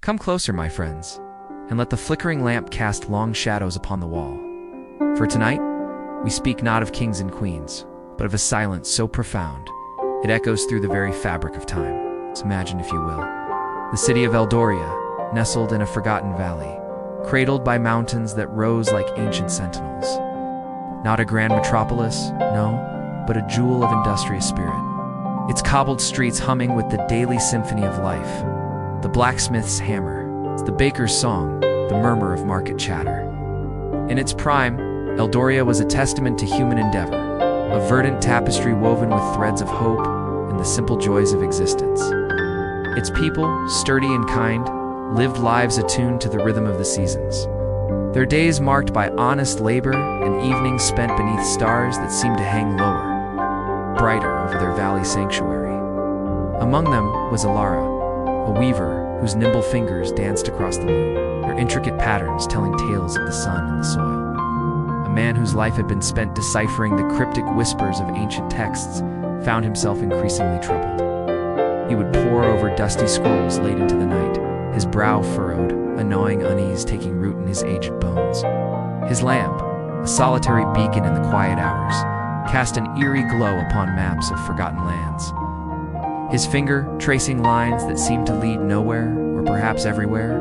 Come closer, my friends, and let the flickering lamp cast long shadows upon the wall. For tonight, we speak not of kings and queens, but of a silence so profound, it echoes through the very fabric of time. So imagine, if you will, the city of Eldoria, nestled in a forgotten valley, cradled by mountains that rose like ancient sentinels. Not a grand metropolis, no, but a jewel of industrious spirit. Its cobbled streets humming with the daily symphony of life. The blacksmith's hammer, the baker's song, the murmur of market chatter. In its prime, Eldoria was a testament to human endeavor, a verdant tapestry woven with threads of hope and the simple joys of existence. Its people, sturdy and kind, lived lives attuned to the rhythm of the seasons. Their days marked by honest labor and evenings spent beneath stars that seemed to hang lower, brighter over their valley sanctuary. Among them was Eldoria, a weaver whose nimble fingers danced across the loom, her intricate patterns telling tales of the sun and the soil. A man whose life had been spent deciphering the cryptic whispers of ancient texts found himself increasingly troubled. He would pore over dusty scrolls late into the night, his brow furrowed, a gnawing unease taking root in his aged bones. His lamp, a solitary beacon in the quiet hours, cast an eerie glow upon maps of forgotten lands. His finger tracing lines that seemed to lead nowhere, or perhaps everywhere.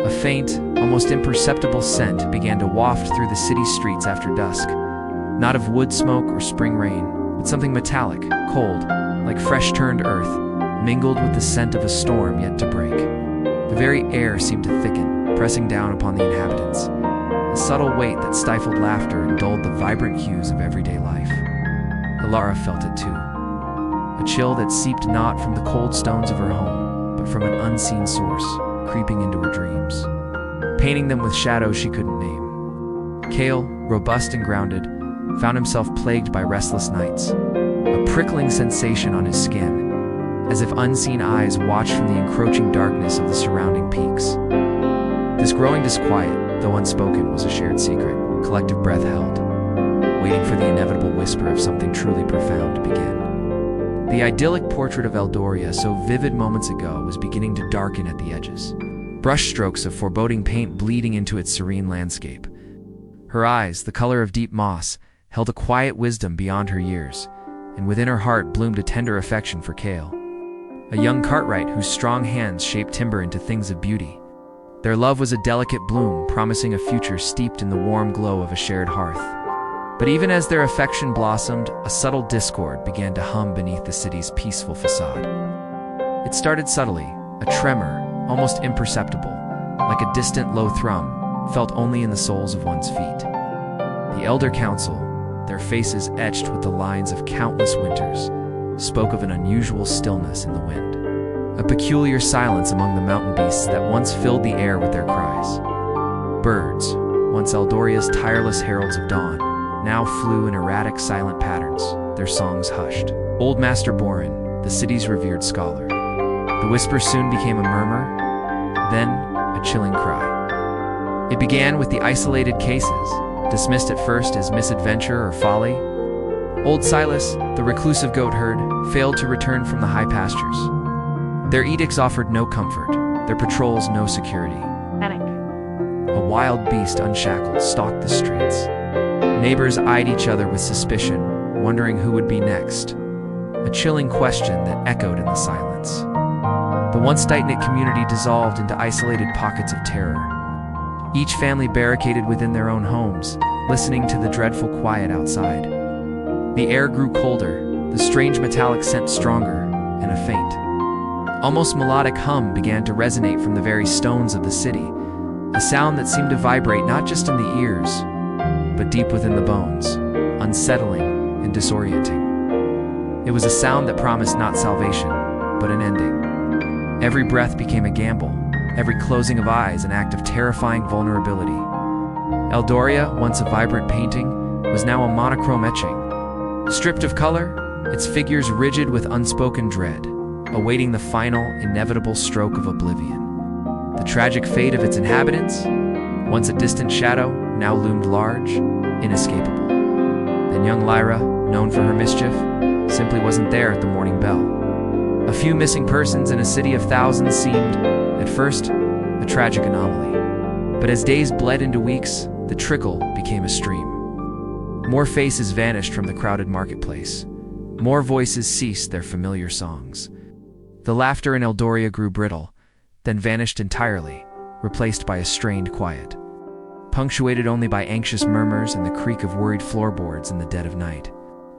A faint, almost imperceptible scent began to waft through the city streets after dusk, not of wood smoke or spring rain, but something metallic, cold, like fresh-turned earth, mingled with the scent of a storm yet to break. The very air seemed to thicken, pressing down upon the inhabitants, a subtle weight that stifled laughter and dulled the vibrant hues of everyday life. Eldoria felt it too, a chill that seeped not from the cold stones of her home, but from an unseen source, creeping into her dreams, painting them with shadows she couldn't name. Cale, robust and grounded, found himself plagued by restless nights, a prickling sensation on his skin, as if unseen eyes watched from the encroaching darkness of the surrounding peaks. This growing disquiet, though unspoken, was a shared secret. Collective breath held, waiting for the inevitable whisper of something truly profound to begin. The idyllic portrait of Eldoria, so vivid moments ago, was beginning to darken at the edges, brushstrokes of foreboding paint bleeding into its serene landscape. Her eyes, the color of deep moss, held a quiet wisdom beyond her years, and within her heart bloomed a tender affection for Cale, a young cartwright whose strong hands shaped timber into things of beauty. Their love was a delicate bloom, promising a future steeped in the warm glow of a shared hearth. But even as their affection blossomed, a subtle discord began to hum beneath the city's peaceful facade. It started subtly, a tremor, almost imperceptible, like a distant low thrum, felt only in the soles of one's feet. The elder council, their faces etched with the lines of countless winters, spoke of an unusual stillness in the wind, a peculiar silence among the mountain beasts that once filled the air with their cries. Birds, once Eldoria's tireless heralds of dawn, now flew in erratic, silent patterns, their songs hushed. Old Master Boren, the city's revered scholar. The whisper soon became a murmur, then a chilling cry. It began with the isolated cases, dismissed at first as misadventure or folly. Old Silas, the reclusive goatherd, failed to return from the high pastures. Their edicts offered no comfort, their patrols no security. Panic. A wild beast unshackled stalked the streets. Neighbors eyed each other with suspicion, wondering who would be next. A chilling question that echoed in the silence. The once tight-knit community dissolved into isolated pockets of terror. Each family barricaded within their own homes, listening to the dreadful quiet outside. The air grew colder, the strange metallic scent stronger, and a faint, almost melodic hum began to resonate from the very stones of the city, a sound that seemed to vibrate not just in the ears, but deep within the bones, unsettling and disorienting. It was a sound that promised not salvation, but an ending. Every breath became a gamble, every closing of eyes an act of terrifying vulnerability. Eldoria, once a vibrant painting, was now a monochrome etching. Stripped of color, its figures rigid with unspoken dread, awaiting the final, inevitable stroke of oblivion. The tragic fate of its inhabitants, once a distant shadow, now loomed large, inescapable. Then young Lyra, known for her mischief, simply wasn't there at the morning bell. A few missing persons in a city of thousands seemed At first, a tragic anomaly. But as days bled into weeks, the trickle became a stream. More faces vanished from the crowded marketplace. More voices ceased their familiar songs. The laughter in Eldoria grew brittle, then vanished entirely, replaced by a strained quiet, punctuated only by anxious murmurs and the creak of worried floorboards in the dead of night.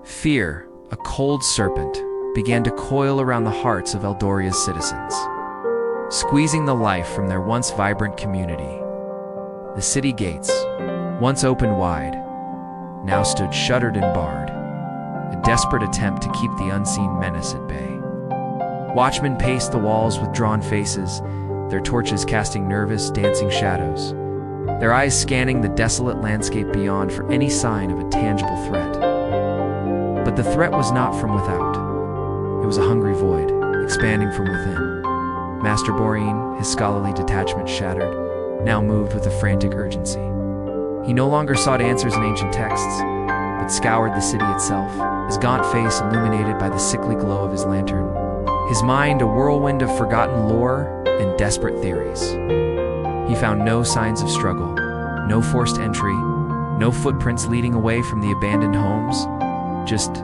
Fear, a cold serpent, began to coil around the hearts of Eldoria's citizens, squeezing the life from their once vibrant community. The city gates, once opened wide, now stood shuttered and barred, a desperate attempt to keep the unseen menace at bay. Watchmen paced the walls with drawn faces, their torches casting nervous, dancing shadows, their eyes scanning the desolate landscape beyond for any sign of a tangible threat. But the threat was not from without. It was a hungry void, expanding from within. Master Boreen, his scholarly detachment shattered, now moved with a frantic urgency. He no longer sought answers in ancient texts, but scoured the city itself, his gaunt face illuminated by the sickly glow of his lantern, his mind a whirlwind of forgotten lore and desperate theories. He found no signs of struggle, no forced entry, no footprints leading away from the abandoned homes, just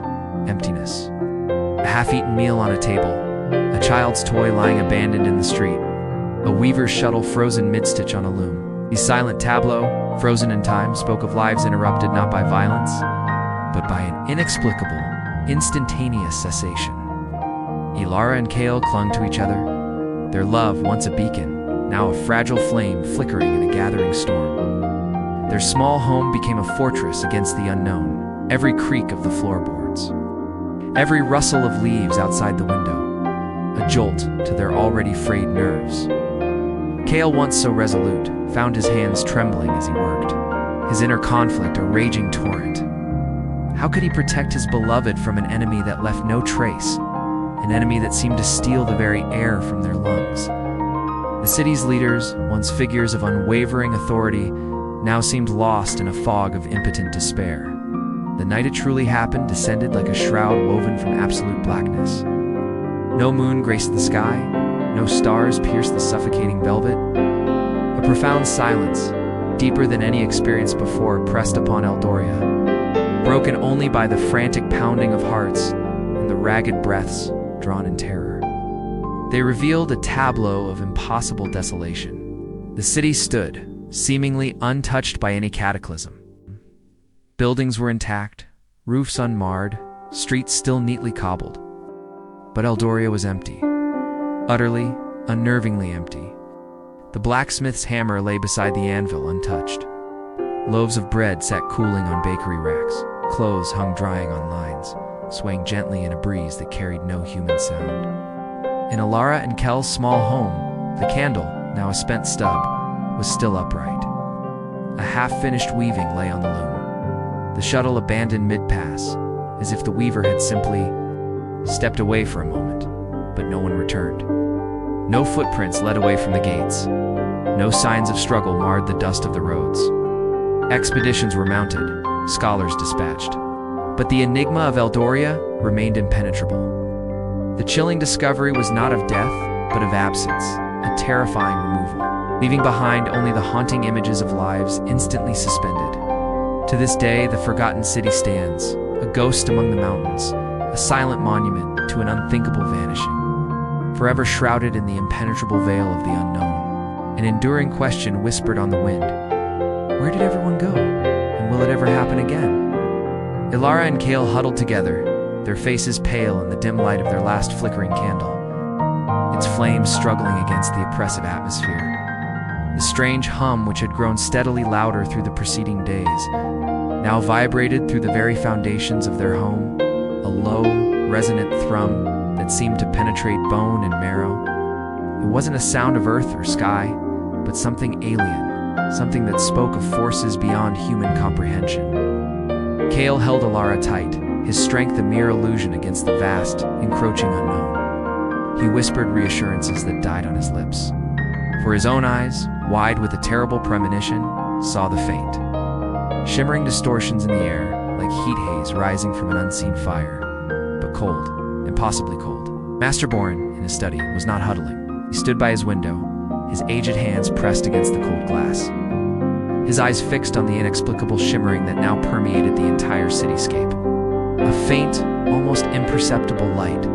emptiness. A half-eaten meal on a table, a child's toy lying abandoned in the street, a weaver's shuttle frozen mid-stitch on a loom. The silent tableau, frozen in time, spoke of lives interrupted not by violence, but by an inexplicable, instantaneous cessation. Elara and Kale clung to each other, their love once a beacon, now a fragile flame flickering in a gathering storm. Their small home became a fortress against the unknown, every creak of the floorboards, every rustle of leaves outside the window, a jolt to their already frayed nerves. Kale, once so resolute, found his hands trembling as he worked, his inner conflict a raging torrent. How could he protect his beloved from an enemy that left no trace, an enemy that seemed to steal the very air from their lungs? The city's leaders, once figures of unwavering authority, now seemed lost in a fog of impotent despair. The night it truly happened descended like a shroud woven from absolute blackness. No moon graced the sky, no stars pierced the suffocating velvet. A profound silence, deeper than any experience before, pressed upon Eldoria, broken only by the frantic pounding of hearts and the ragged breaths drawn in terror. They revealed a tableau of impossible desolation. The city stood, seemingly untouched by any cataclysm. Buildings were intact, roofs unmarred, streets still neatly cobbled. But Eldoria was empty. Utterly, unnervingly empty. The blacksmith's hammer lay beside the anvil untouched. Loaves of bread sat cooling on bakery racks. Clothes hung drying on lines, swaying gently in a breeze that carried no human sound. In Elara and Kel's small home, the candle, now a spent stub, was still upright. A half-finished weaving lay on the loom. The shuttle abandoned mid-pass, as if the weaver had simply stepped away for a moment, but no one returned. No footprints led away from the gates. No signs of struggle marred the dust of the roads. Expeditions were mounted, scholars dispatched. But the enigma of Eldoria remained impenetrable. The chilling discovery was not of death, but of absence, a terrifying removal, leaving behind only the haunting images of lives instantly suspended. To this day, the forgotten city stands, a ghost among the mountains, a silent monument to an unthinkable vanishing, forever shrouded in the impenetrable veil of the unknown. An enduring question whispered on the wind, where did everyone go, and will it ever happen again? Elara and Kale huddled together, their faces pale in the dim light of their last flickering candle, its flames struggling against the oppressive atmosphere. The strange hum which had grown steadily louder through the preceding days now vibrated through the very foundations of their home, a low, resonant thrum that seemed to penetrate bone and marrow. It wasn't a sound of earth or sky, but something alien, something that spoke of forces beyond human comprehension. Kale held Elara tight, his strength a mere illusion against the vast, encroaching unknown. He whispered reassurances that died on his lips. For his own eyes, wide with a terrible premonition, saw the faint, shimmering distortions in the air, like heat haze rising from an unseen fire, but cold, impossibly cold. Master Boren, in his study, was not huddling. He stood by his window, his aged hands pressed against the cold glass. His eyes fixed on the inexplicable shimmering that now permeated the entire cityscape. A faint, almost imperceptible light,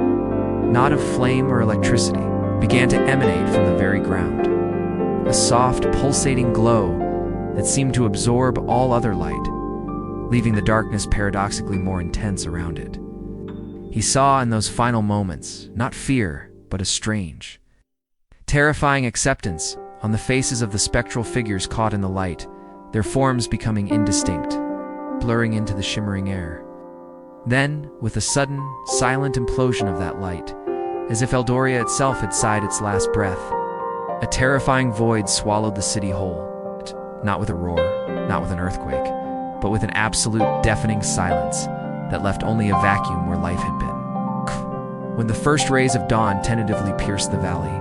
not of flame or electricity, began to emanate from the very ground. A soft, pulsating glow that seemed to absorb all other light, leaving the darkness paradoxically more intense around it. He saw in those final moments not fear, but a strange, terrifying acceptance on the faces of the spectral figures caught in the light, their forms becoming indistinct, blurring into the shimmering air. Then, with a sudden, silent implosion of that light, as if Eldoria itself had sighed its last breath, a terrifying void swallowed the city whole, not with a roar, not with an earthquake, but with an absolute deafening silence that left only a vacuum where life had been. When the first rays of dawn tentatively pierced the valley,